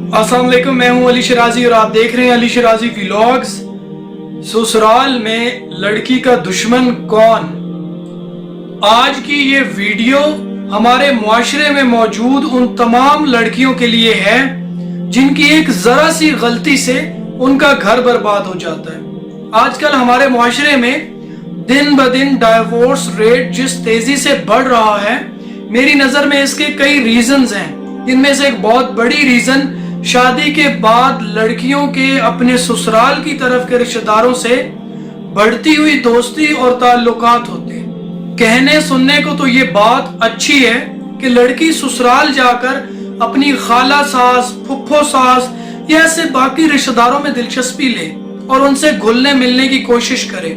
अस्सलाम वालेकुम, मैं हूं अली शिराजी और आप देख रहे हैं अली शिराजी व्लॉग्स। ससुराल में लड़की का दुश्मन कौन? आज की ये वीडियो हमारे मुआशरे में मौजूद उन तमाम लड़कियों के लिए है जिनकी एक जरा सी गलती से उनका घर बर्बाद हो जाता है। आजकल हमारे मुआशरे में दिन ब दिन डाइवोर्स रेट जिस तेजी से बढ़ रहा है, मेरी नजर में इसके कई रीजंस हैं। इनमें से एक बहुत बड़ी रीजन शादी के बाद लड़कियों के अपने ससुराल की तरफ के रिश्तेदारों से बढ़ती हुई दोस्ती और ताल्लुकात होते हैं। कहने सुनने को तो ये बात अच्छी है कि लड़की ससुराल जाकर अपनी खाला सास, फुफ्फो सास या ऐसे बाकी रिश्तेदारों में दिलचस्पी ले और उनसे घुलने मिलने की कोशिश करे,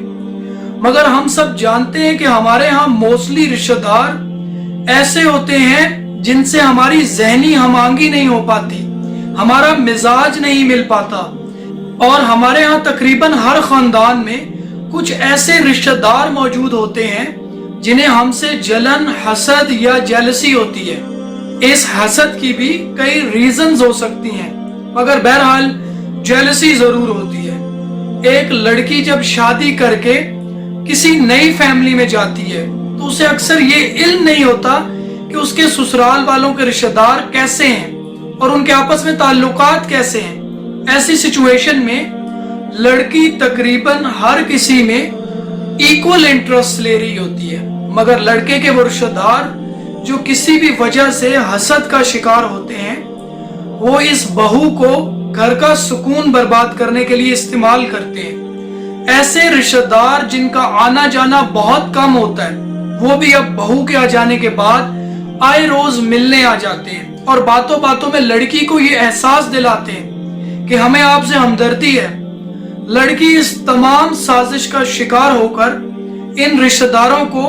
मगर हम सब जानते हैं कि हमारे यहाँ मोस्टली रिश्तेदार ऐसे होते हैं जिनसे हमारी जहनी हमआंगी नहीं हो पाती, हमारा मिजाज नहीं मिल पाता। और हमारे यहाँ तकरीबन हर खानदान में कुछ ऐसे रिश्तेदार मौजूद होते हैं जिन्हें हमसे जलन, हसद या जेलसी होती है। इस हसद की भी कई रीजंस हो सकती हैं, मगर बहरहाल जेलसी जरूर होती है। एक लड़की जब शादी करके किसी नई फैमिली में जाती है तो उसे अक्सर ये इल्म नहीं होता कि उसके ससुराल वालों के रिश्तेदार कैसे हैं और उनके आपस में ताल्लुकात कैसे हैं। ऐसी सिचुएशन में लड़की तकरीबन हर किसी में इक्वल इंटरेस्ट ले रही होती है, मगर लड़के के वो रिश्तेदार जो किसी भी वजह से हसद का शिकार होते हैं, वो इस बहू को घर का सुकून बर्बाद करने के लिए इस्तेमाल करते हैं। ऐसे रिश्तेदार जिनका आना जाना बहुत कम होता है, वो भी अब बहू के आ जाने के बाद आए रोज मिलने आ जाते हैं और बातों बातों में लड़की को ये एहसास दिलाते हैं कि हमें आपसे हमदर्दी है। लड़की इस तमाम साजिश का शिकार होकर इन रिश्तेदारों को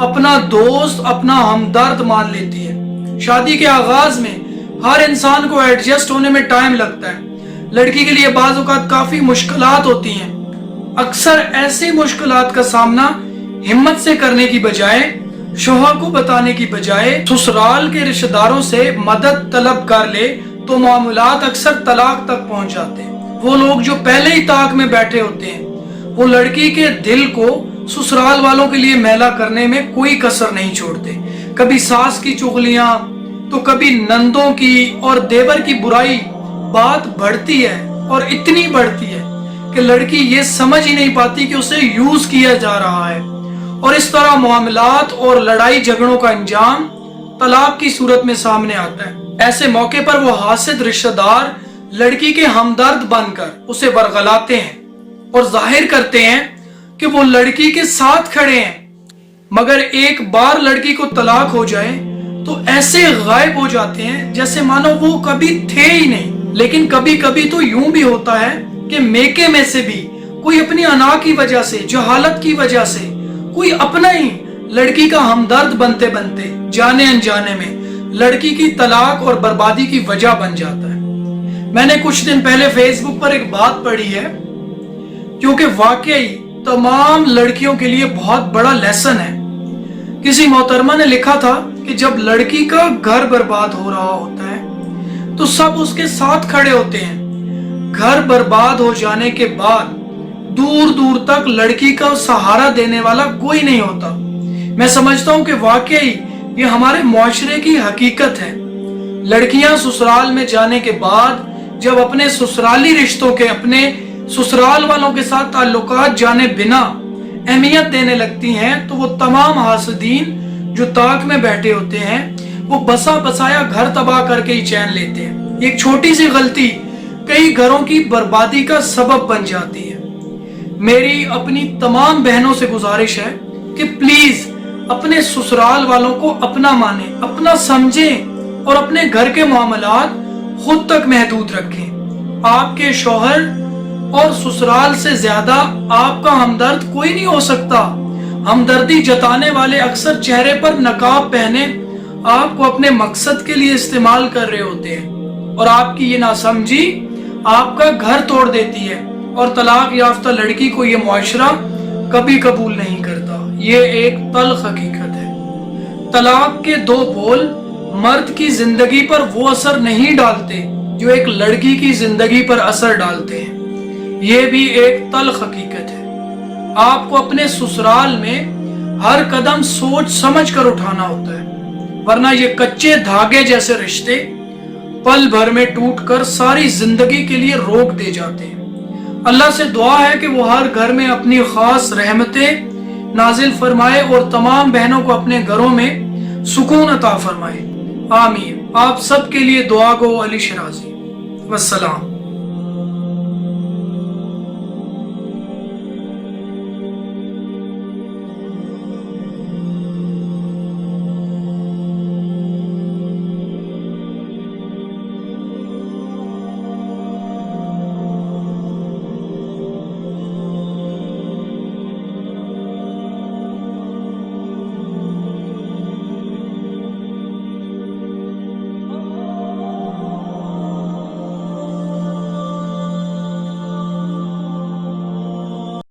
अपना दोस्त, अपना हमदर्द मान लेती है। शादी के आगाज में हर इंसान को एडजस्ट होने में टाइम लगता है। लड़की के लिए बाज़ औक़ात काफी मुश्किलात होती हैं। अक्सर ऐसी मुश्किलात का सामना हिम्मत से करने की बजाय, शोहर को बताने की बजाय ससुराल के रिश्तेदारों से मदद तलब कर ले तो मामलात अक्सर तलाक तक पहुंच जाते हैं। वो लोग जो पहले ही ताक में बैठे होते हैं, वो लड़की के दिल को ससुराल वालों के लिए मैला करने में कोई कसर नहीं छोड़ते। कभी सास की चुगलियां तो कभी नंदों की और देवर की बुराई बात बढ़ती है और इतनी बढ़ती है कि लड़की ये समझ ही नहीं पाती कि उसे यूज किया जा रहा है, और इस तरह मामलात और लड़ाई झगड़ों का अंजाम तलाक की सूरत में सामने आता है। ऐसे मौके पर वो हासिद रिश्तेदार लड़की के हमदर्द बनकर उसे वरगलाते हैं और जाहिर करते हैं कि वो लड़की के साथ खड़े हैं, मगर एक बार लड़की को तलाक हो जाए तो ऐसे गायब हो जाते हैं जैसे मानो वो कभी थे ही नहीं। लेकिन कभी कभी तो यूं भी होता है कि मेके में से भी कोई अपनी अना की वजह से, जहालत की वजह से कोई अपना ही लड़की का हमदर्द बनते बनते जाने अनजाने में लड़की की तलाक और बर्बादी की वजह बन जाता है। मैंने कुछ दिन पहले फेसबुक पर एक बात पढ़ी है क्योंकि वाकई तमाम लड़कियों के लिए बहुत बड़ा लेसन है। किसी मोहतरमा ने लिखा था कि जब लड़की का घर बर्बाद हो रहा होता है तो सब उसके साथ खड़े होते हैं। घर बर्बाद हो जाने के बाद दूर दूर तक लड़की का सहारा देने वाला कोई नहीं होता। मैं समझता हूं कि वाकई ये हमारे मुआशरे की हकीकत है। लड़कियां ससुराल में जाने के बाद जब अपने ससुराली रिश्तों के, अपने ससुराल वालों के साथ ताल्लुकात जाने बिना अहमियत देने लगती हैं, तो वो तमाम हासदीन जो ताक में बैठे होते हैं वो बसा बसाया घर तबाह करके ही चैन लेते हैं। एक छोटी सी गलती कई घरों की बर्बादी का सबब बन जाती है। मेरी अपनी तमाम बहनों से गुजारिश है कि प्लीज अपने ससुराल वालों को अपना माने, अपना समझें और अपने घर के मामलात खुद तक महदूद रखें। आपके शौहर और ससुराल से ज्यादा आपका हमदर्द कोई नहीं हो सकता। हमदर्दी जताने वाले अक्सर चेहरे पर नकाब पहने आपको अपने मकसद के लिए इस्तेमाल कर रहे होते हैं, और आपकी ये नासमझी आपका घर तोड़ देती है और तलाक याफ्ता लड़की को ये मुआशरा कभी कबूल नहीं करता। ये एक तल्ख हकीकत है। तलाक के दो बोल मर्द की जिंदगी पर वो असर नहीं डालते جو ایک لڑکی کی زندگی پر اثر ڈالتے ہیں۔ یہ بھی ایک تلخ حقیقت ہے۔ آپ کو اپنے سسرال میں ہر قدم سوچ سمجھ کر اٹھانا ہوتا ہے، ورنہ یہ کچے دھاگے جیسے رشتے پل بھر میں ٹوٹ کر ساری زندگی کے لیے روک دے جاتے ہیں۔ اللہ سے دعا ہے کہ وہ ہر گھر میں اپنی خاص رحمتیں نازل فرمائے اور تمام بہنوں کو اپنے گھروں میں سکون عطا فرمائے، آمین۔ آپ سب کے لیے دعا گو علی شرازی۔ والسلام۔